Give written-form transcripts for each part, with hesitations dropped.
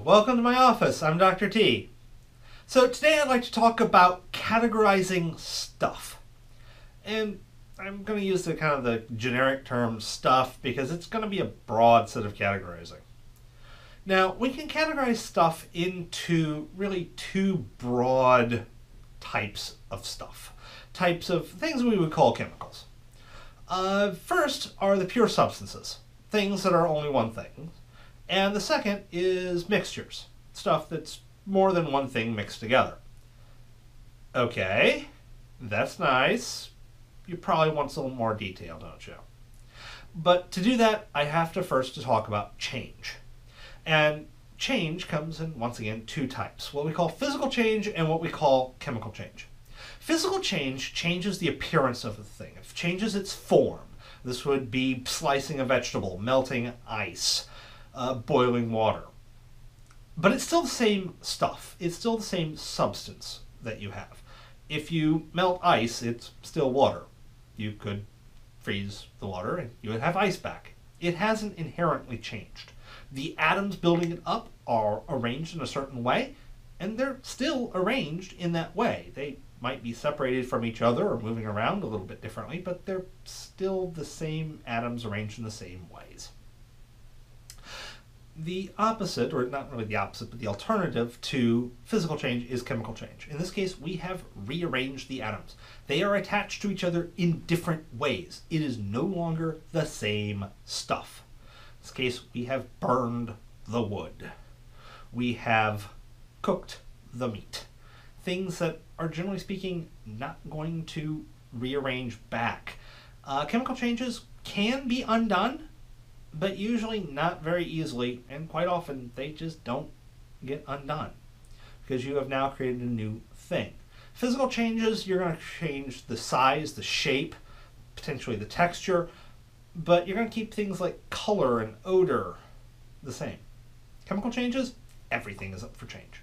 welcome to my office. I'm Dr. T. So today I'd like to talk about categorizing stuff. And I'm going to use the generic term stuff because it's going to be a broad set of categorizing. Now, we can categorize stuff into really two broad types of stuff. Types of things we would call chemicals. First are the pure substances, things that are only one thing. And the second is mixtures, stuff that's more than one thing mixed together. Okay, that's nice. You probably want a little more detail, don't you? But to do that, I have to first talk about change. And change comes in, once again, two types. What we call physical change and what we call chemical change. Physical change changes the appearance of the thing. It changes its form. This would be slicing a vegetable, melting ice, boiling water. But it's still the same stuff. It's still the same substance that you have. If you melt ice, it's still water. You could freeze the water and you would have ice back. It hasn't inherently changed. The atoms building it up are arranged in a certain way, and they're still arranged in that way. They might be separated from each other or moving around a little bit differently, but they're still the same atoms arranged in the same ways. The opposite, or not really the opposite, but the alternative to physical change is chemical change. In this case, we have rearranged the atoms. They are attached to each other in different ways. It is no longer the same stuff. In this case, we have burned the wood. We have cooked the meat. Things that are, generally speaking, not going to rearrange back. Chemical changes can be undone, but usually not very easily, and quite often they just don't get undone because you have now created a new thing. Physical changes, you're going to change the size, the shape, potentially the texture, but you're going to keep things like color and odor the same. Chemical changes, everything is up for change.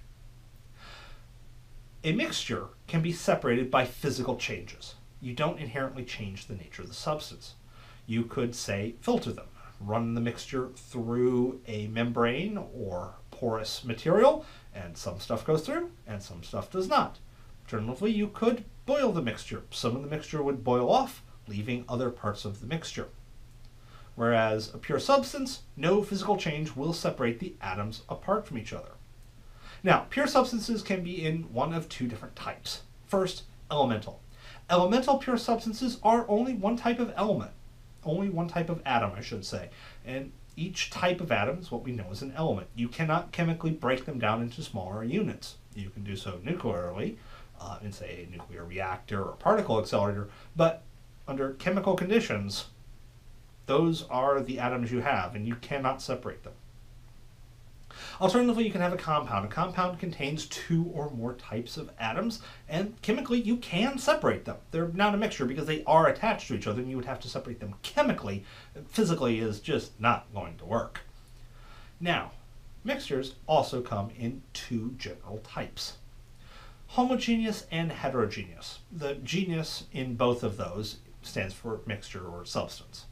A mixture can be separated by physical changes. You don't inherently change the nature of the substance. You could, say, filter them. Run the mixture through a membrane or porous material, and some stuff goes through and some stuff does not. Alternatively, you could boil the mixture. Some of the mixture would boil off, leaving other parts of the mixture. Whereas a pure substance, no physical change will separate the atoms apart from each other. Now, pure substances can be in one of two different types. First, elemental. Elemental pure substances are only one type of element. Only one type of atom, I should say. And each type of atom is what we know as an element. You cannot chemically break them down into smaller units. You can do so nuclearly in, say, a nuclear reactor or particle accelerator, but under chemical conditions, those are the atoms you have, and you cannot separate them. Alternatively, you can have a compound. A compound contains two or more types of atoms, and chemically you can separate them. They're not a mixture because they are attached to each other, and you would have to separate them chemically. Physically is just not going to work. Now, mixtures also come in two general types. Homogeneous and heterogeneous. The genus in both of those stands for mixture or substance.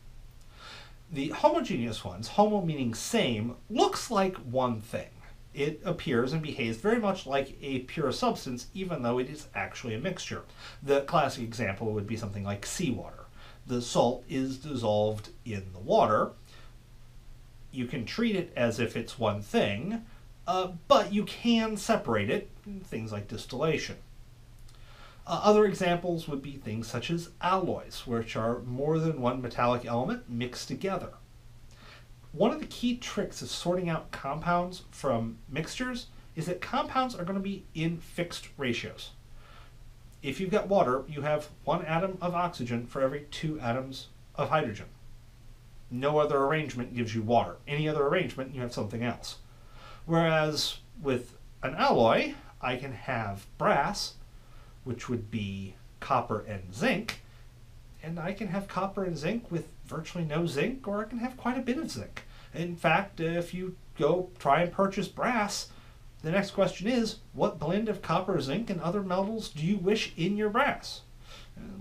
The homogeneous ones, homo meaning same, looks like one thing. It appears and behaves very much like a pure substance, even though it is actually a mixture. The classic example would be something like seawater. The salt is dissolved in the water. You can treat it as if it's one thing, but you can separate it in things like distillation. Other examples would be things such as alloys, which are more than one metallic element mixed together. One of the key tricks of sorting out compounds from mixtures is that compounds are going to be in fixed ratios. If you've got water, you have one atom of oxygen for every two atoms of hydrogen. No other arrangement gives you water. Any other arrangement, you have something else. Whereas with an alloy, I can have brass, which would be copper and zinc, and I can have copper and zinc with virtually no zinc, or I can have quite a bit of zinc. In fact, if you go try and purchase brass, the next question is, what blend of copper, zinc, and other metals do you wish in your brass?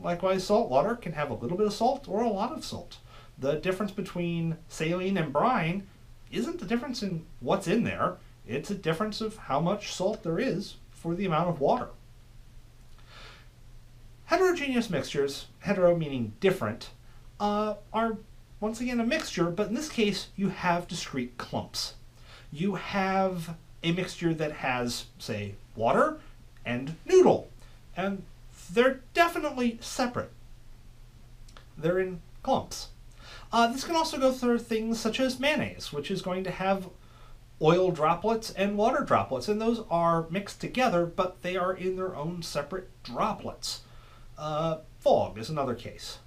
Likewise, salt water can have a little bit of salt or a lot of salt. The difference between saline and brine isn't the difference in what's in there, It's a difference of how much salt there is for the amount of water. Heterogeneous mixtures, hetero meaning different, are once again a mixture, but in this case you have discrete clumps. You have a mixture that has, say, water and noodle, and they're definitely separate. They're in clumps. This can also go through things such as mayonnaise, which is going to have oil droplets and water droplets, and those are mixed together, but they are in their own separate droplets. Fog is another case.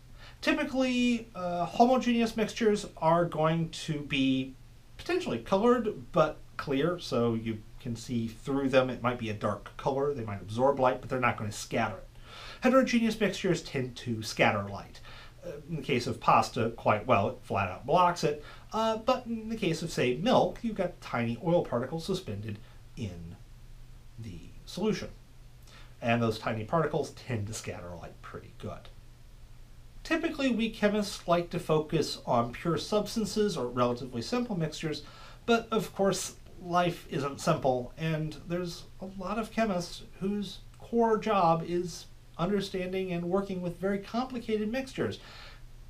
Typically, homogeneous mixtures are going to be potentially colored, but clear, so you can see through them. It might be a dark color. They might absorb light, but they're not going to scatter it. Heterogeneous mixtures tend to scatter light. In the case of pasta, quite well, it flat out blocks it. But in the case of, say, milk, you've got tiny oil particles suspended in the solution. And those tiny particles tend to scatter light pretty good. Typically, we chemists like to focus on pure substances or relatively simple mixtures, but of course, life isn't simple, and there's a lot of chemists whose core job is understanding and working with very complicated mixtures,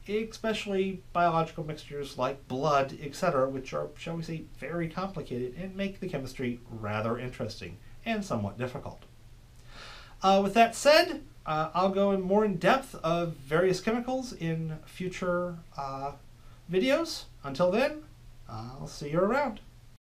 especially biological mixtures like blood, etc., which are, shall we say, very complicated and make the chemistry rather interesting and somewhat difficult. With that said, I'll go in more in depth of various chemicals in future videos. Until then, I'll see you around.